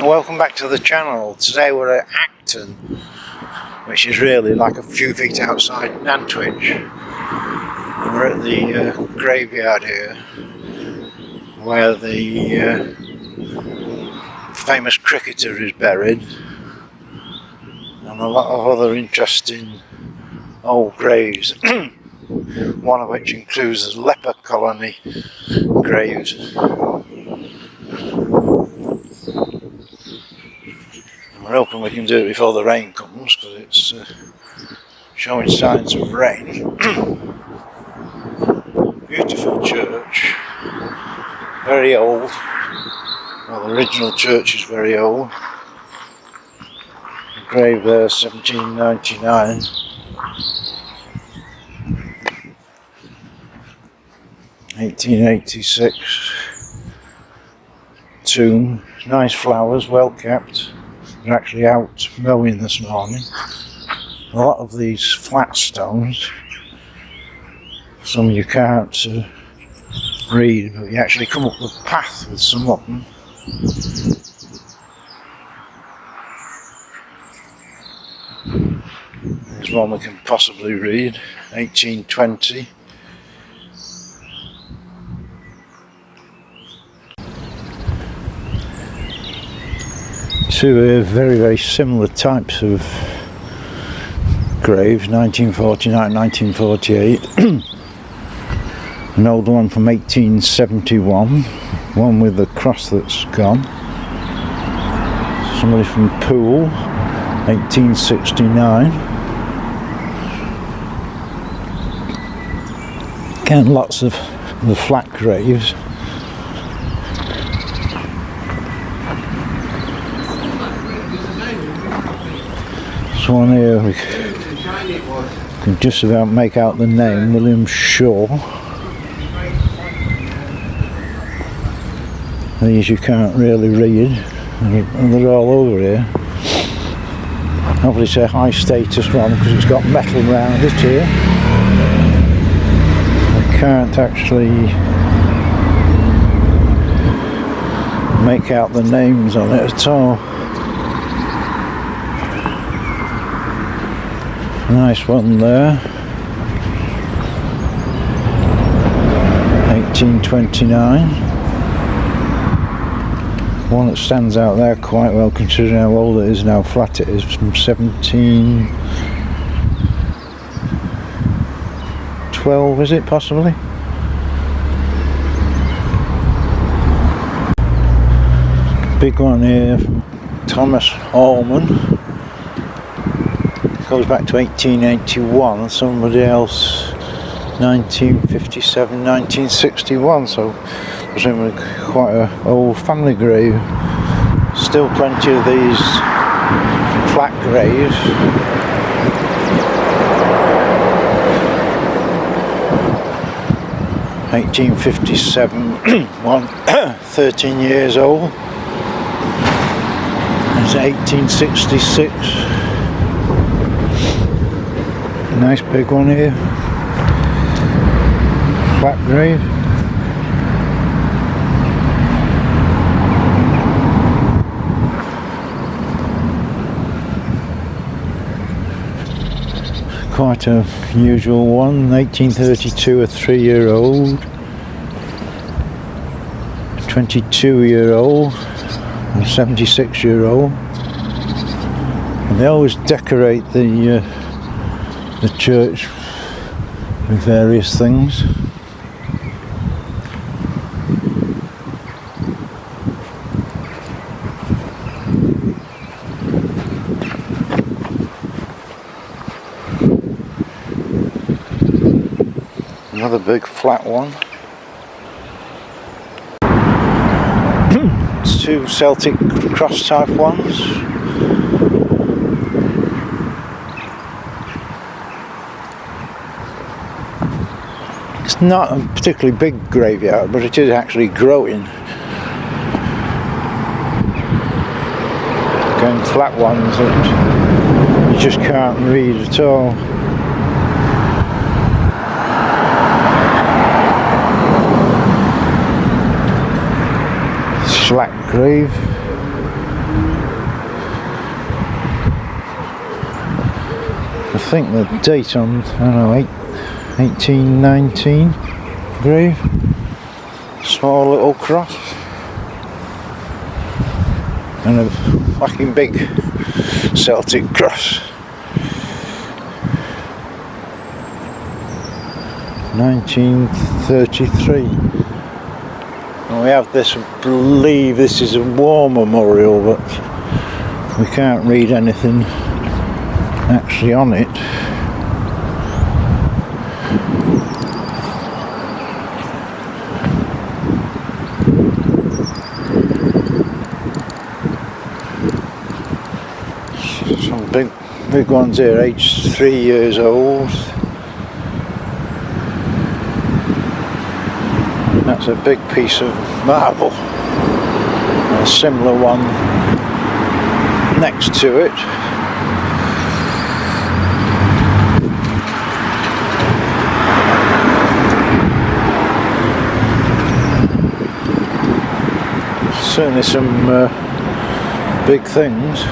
Welcome back to the channel. Today we're at Acton, which is really like a few feet outside Nantwich. And we're at the graveyard here, where the famous cricketer is buried, and a lot of other interesting old graves, one of which includes the leper colony graves. We're hoping we can do it before the rain comes, because it's showing signs of rain. Beautiful church, very old. Well, the original church is very old. The grave there, 1799. (1886). Tomb, nice flowers, well kept. They're actually out mowing this morning. A lot of these flat stones, some you can't read, but you actually come up the path with some of them. There's one we can possibly read, 1820. Two very similar types of graves, 1949, 1948. An older one from 1871, one with the cross that's gone. Somebody from Poole, 1869. Again, lots of the flat graves. This one here, we can just about make out the name, William Shaw. These you can't really read, and they're all over here. Obviously it's a high status one because it's got metal around it here. I can't actually make out the names on it at all. Nice one there, 1829. One that stands out there quite well considering how old it is and how flat it is, from 1712, is it possibly? Big one here from Thomas Allman. Goes back to 1881, somebody else 1957, 1961, so presumably quite an old family grave. Still plenty of these flat graves. (1857), one 13 years old. It's 1866. Nice big one here, flat grave. Quite a unusual one, 1832, a 3-year-old, 22-year-old, and 76-year-old. And they always decorate the church with various things. Another big flat one. It's two Celtic cross type ones. It's not a particularly big graveyard, but it is actually growing. Again, flat ones that you just can't read at all. Slack grave. think the date on, I don't know, 1819 grave. Small little cross. And a fucking big Celtic cross. 1933. And we have this, I believe this is a war memorial, but we can't read anything actually on it. Some big ones here, aged 3 years old. That's a big piece of marble. A similar one next to it. Certainly some big things. You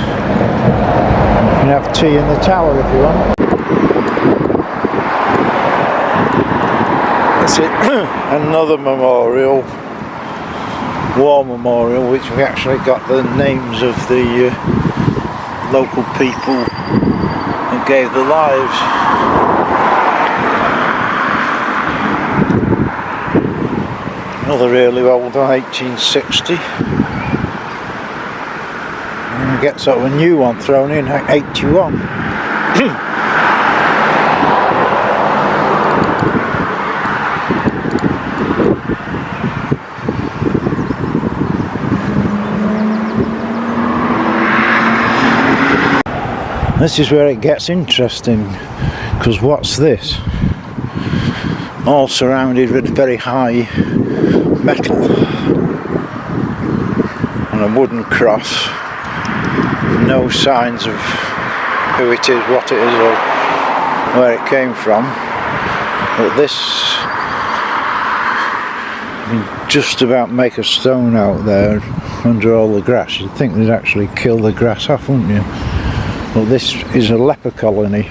can have tea in the tower if you want. That's it. Another memorial, war memorial, which we actually got the names of the local people that gave their lives. Another really old one, 1860. And we get sort of a new one thrown in, 81. This is where it gets interesting, because what's this? All surrounded with very high metal and a wooden cross. No signs of who it is, what it is, or where it came from. But this, you can just about make a stone out there under all the grass. You'd think they'd actually kill the grass off, wouldn't you? Well, this is a leper colony.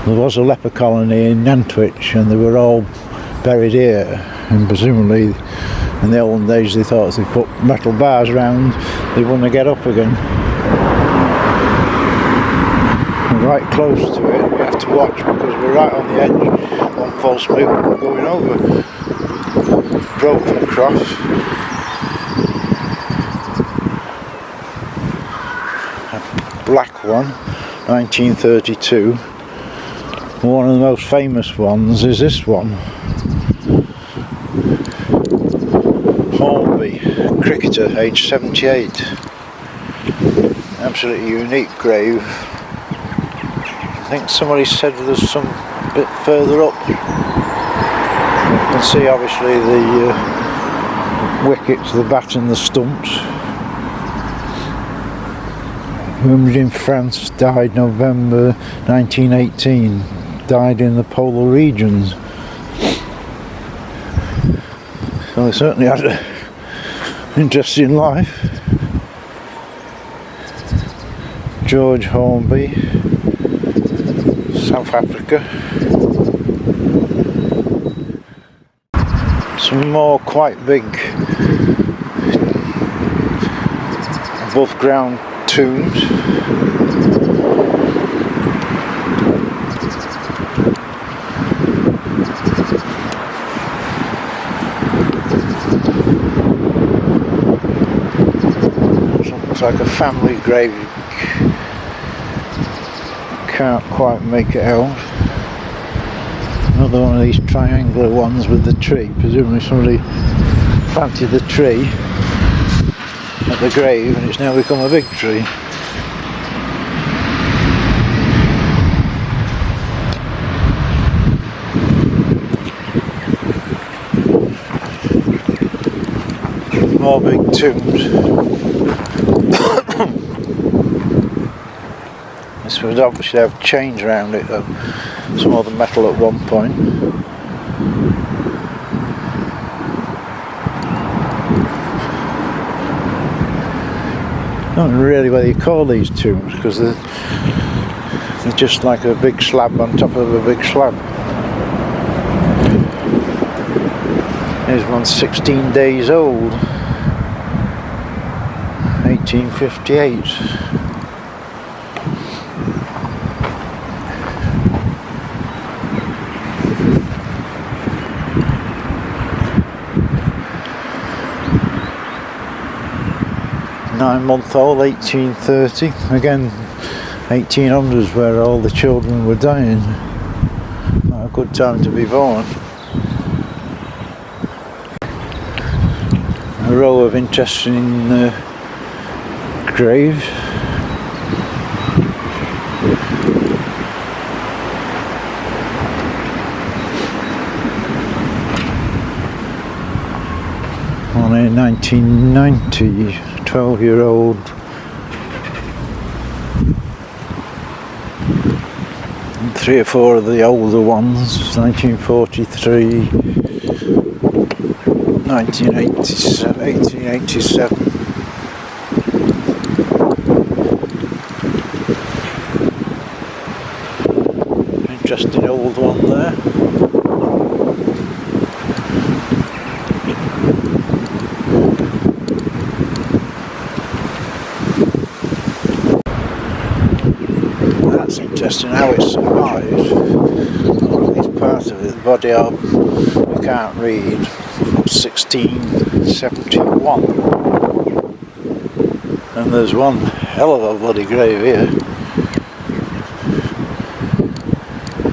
There was a leper colony in Nantwich and they were all buried here, and presumably in the olden days they thought if they put metal bars around they wouldn't get up again. We're right close to it, we have to watch because we're right on the edge. One false move we're going over. Broken cross. Black one, 1932. One of the most famous ones is this one. Hornby, cricketer, aged 78. Absolutely unique grave. I think somebody said there's some bit further up. You can see obviously the wickets, the bat and the stumps. Remembered in France, died November 1918, died in the polar regions. So they certainly had an interesting life. George Hornby, South Africa. Some more quite big above ground tombs. Looks like a family grave. Can't quite make it out. Another one of these triangular ones with the tree. Presumably somebody planted the tree at the grave and it's now become a big tree. More big tombs. This would obviously have chains around it though. Some other metal at one point. Not really whether you call these tombs because It's just like a big slab on top of a big slab. Here's one 16 days old, 1858. Nine-month-old, 1830. Again, 1800s, where all the children were dying. Not a good time to be born. A row of interesting graves. One in 1990, 12-year-old. And 3 or 4 of the older ones, 1943. 1887. Interesting old one there. That's interesting how it survived. At least part of it, the body I can't read. 1671, and there's one hell of a bloody grave here.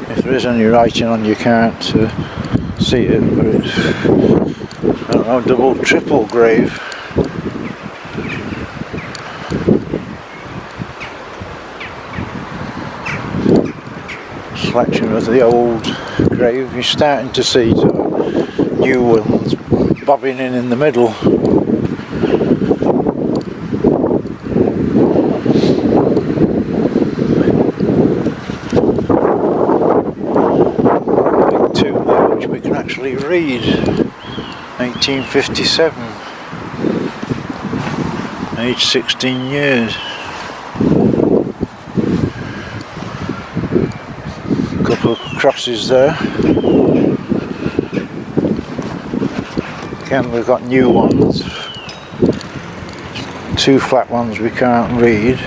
If there is any writing on, you can't see it, but it's, I don't know, double, triple grave. Selection of the old grave. You're starting to see new ones bobbing in the middle. Big tomb there which we can actually read. 1857. Age 16 years. A couple of crosses there. Again, we've got new ones. 2 flat ones we can't read.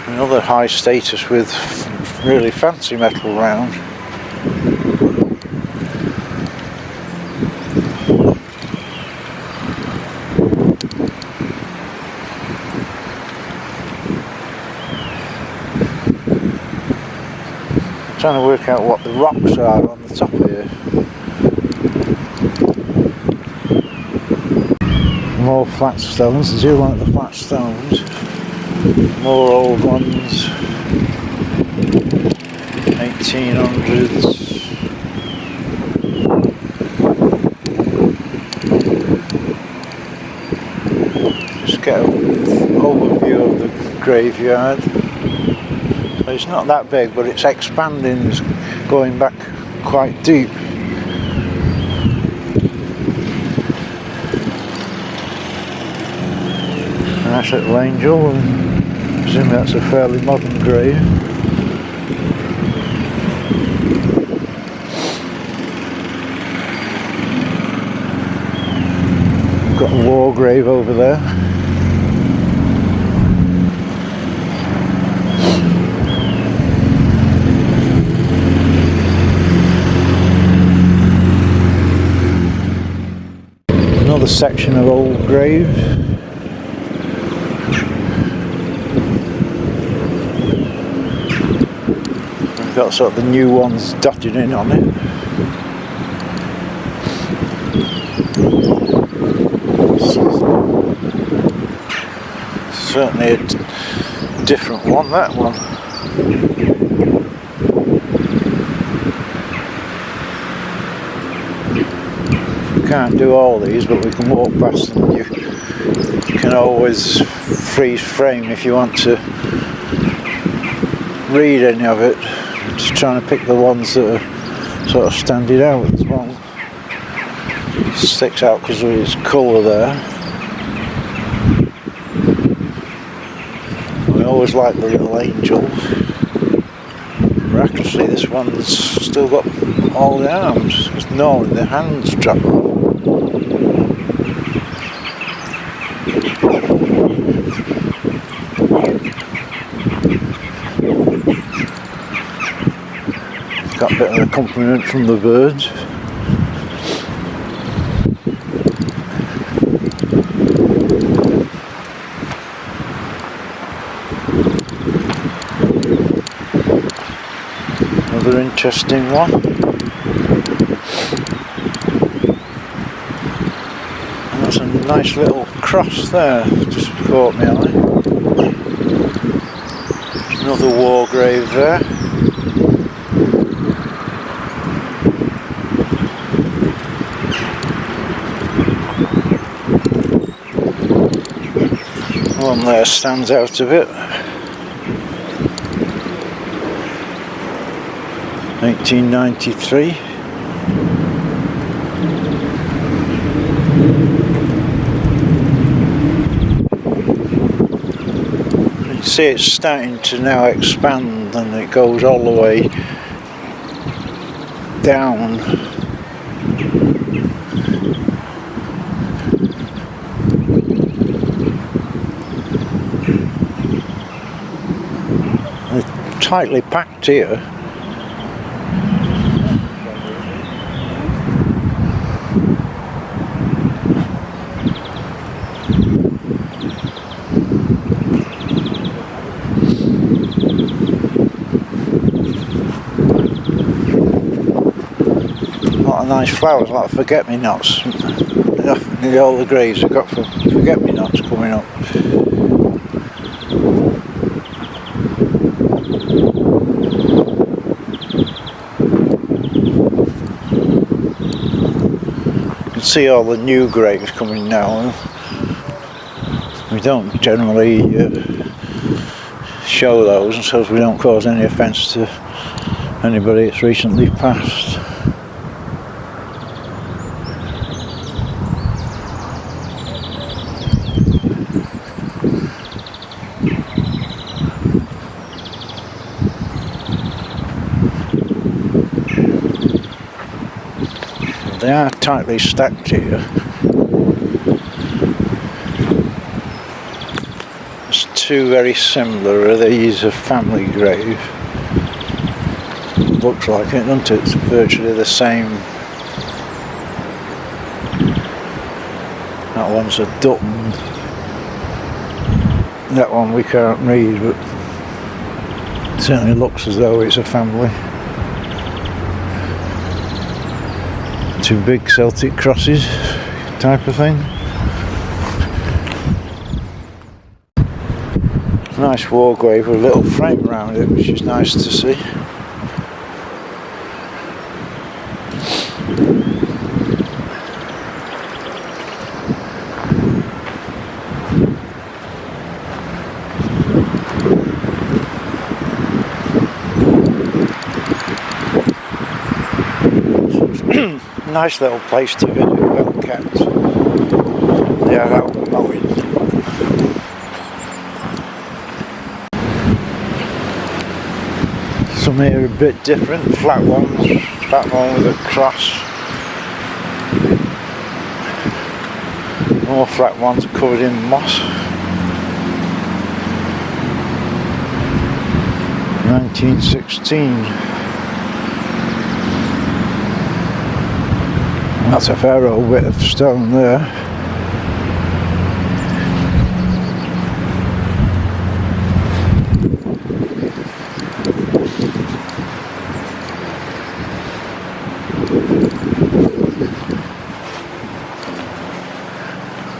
Another high status with really fancy metal round. I'm trying to work out what the rocks are on the top here. More flat stones. I do like the flat stones. More old ones. 1800s. Just get an overview of the graveyard. So it's not that big, but it's expanding, it's going back quite deep. A nice little angel, and I presume that's a fairly modern grave. We've got a war grave over there. Another section of old graves. We've got sort of the new ones dotted in on it. Certainly a different one, that one. Can't do all these, but we can walk past them. You can always freeze frame if you want to read any of it. Just trying to pick the ones that are sort of standing out. There's one sticks out because of its colour there. always like the little angels. Miraculously, this one's still got all the arms. There's no in the hands drop off. Got a bit of accompaniment from the birds. Another interesting one. And that's a nice little cross there, just caught my eye. Another war grave there. One there stands out a bit. 1893. You can see it's starting to now expand, and it goes all the way down. It's tightly packed here. Nice flowers like forget-me-nots. Nearly all the graves have got forget-me-nots coming up. You can see all the new graves coming now. We don't generally show those, so we don't cause any offence to anybody that's recently passed. They are tightly stacked here. There's two very similar. These are family grave. Looks like it, doesn't it? It's virtually the same. That one's a Dutton. That one we can't read, but it certainly looks as though it's a family. Two big Celtic crosses type of thing. Nice war grave with a little frame around it, which is nice to see. Nice little place to visit, well kept. They are out mowing. Some here are a bit different, flat ones, flat one with a cross. More flat ones covered in moss. 1916. That's a fair old bit of stone there.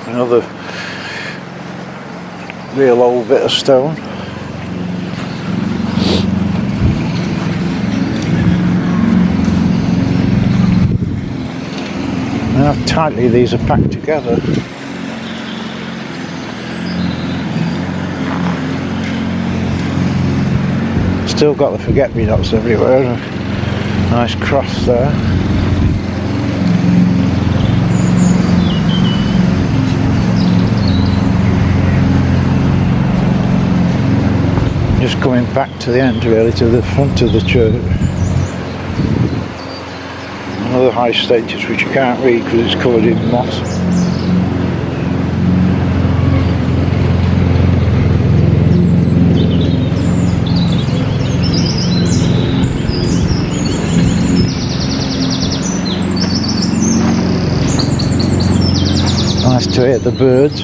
Another real old bit of stone. And how tightly these are packed together. Still got the forget-me-nots everywhere. Nice cross there. just coming back to the end, really, to the front of the church. Another high status which you can't read because it's covered in moss. Nice to hear the birds.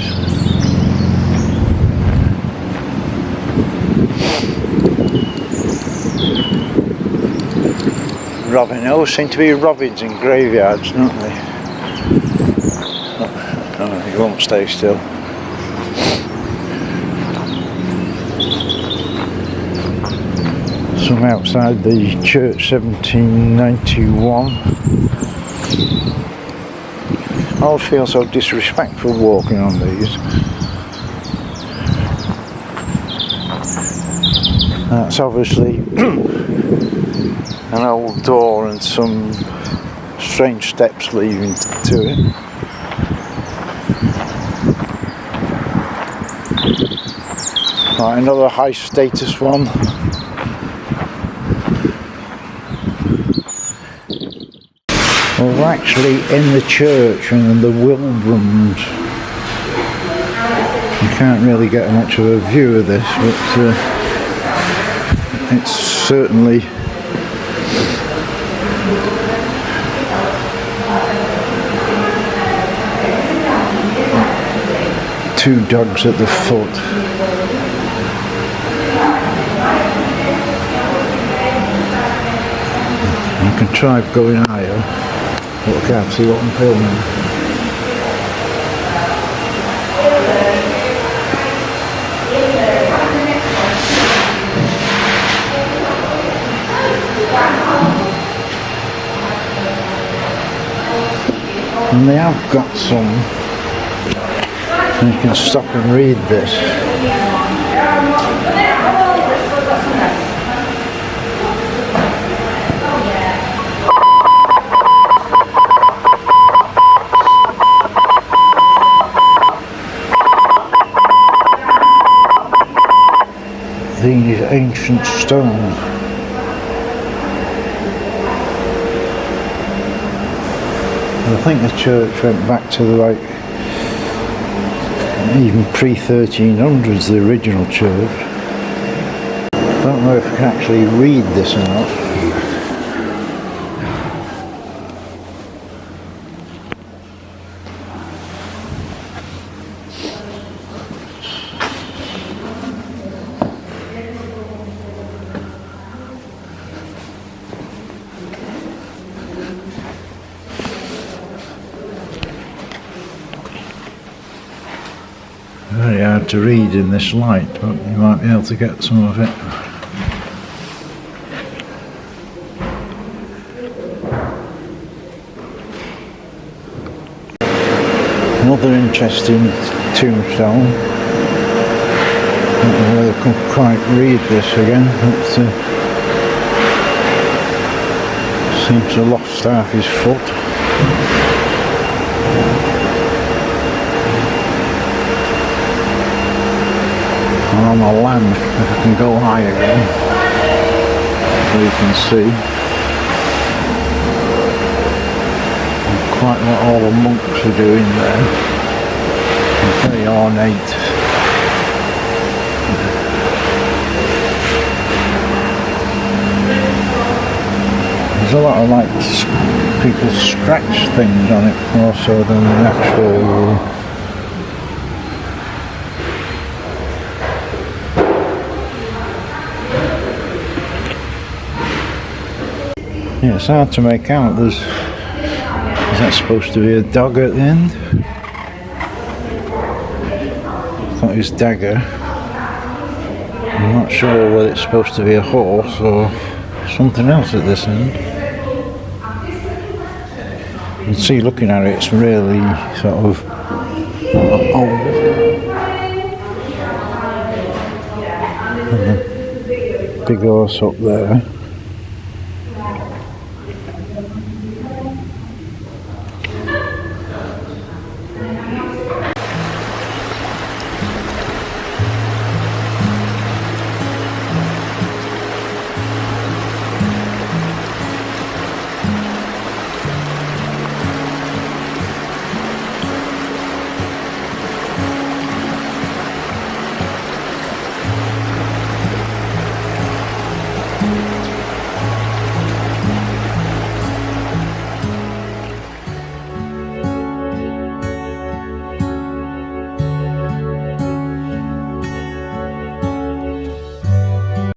Robin, there always seem to be robins in graveyards, don't they? Oh, he won't stay still. Some outside the church, 1791. I always feel so disrespectful walking on these. That's obviously an old door and some strange steps leading to it. Right, another high status one. Well, we're actually in the church and in the Wilbrams. You can't really get much of a view of this, but it's certainly two dogs at the foot. I can try going higher, but I can't see what I'm filming. And they have got some, and you can stop and read this. These ancient stones. I think the church went back to like even pre-1300s, the original church. I don't know if I can actually read this or not. Very hard to read in this light, but you might be able to get some of it. Another interesting tombstone. I don't know whether I can quite read this again. It seems to have lost half his foot. On the land, if I can go high again, so you can see quite what all the monks are doing there. It's very ornate. There's a lot of like people scratch things on it more so than the actual. Yeah, it's hard to make out. Is that supposed to be a dog at the end? I thought it was dagger. I'm not sure whether it's supposed to be a horse or something else at this end. You can see looking at it, it's really sort of old. And the big horse up there.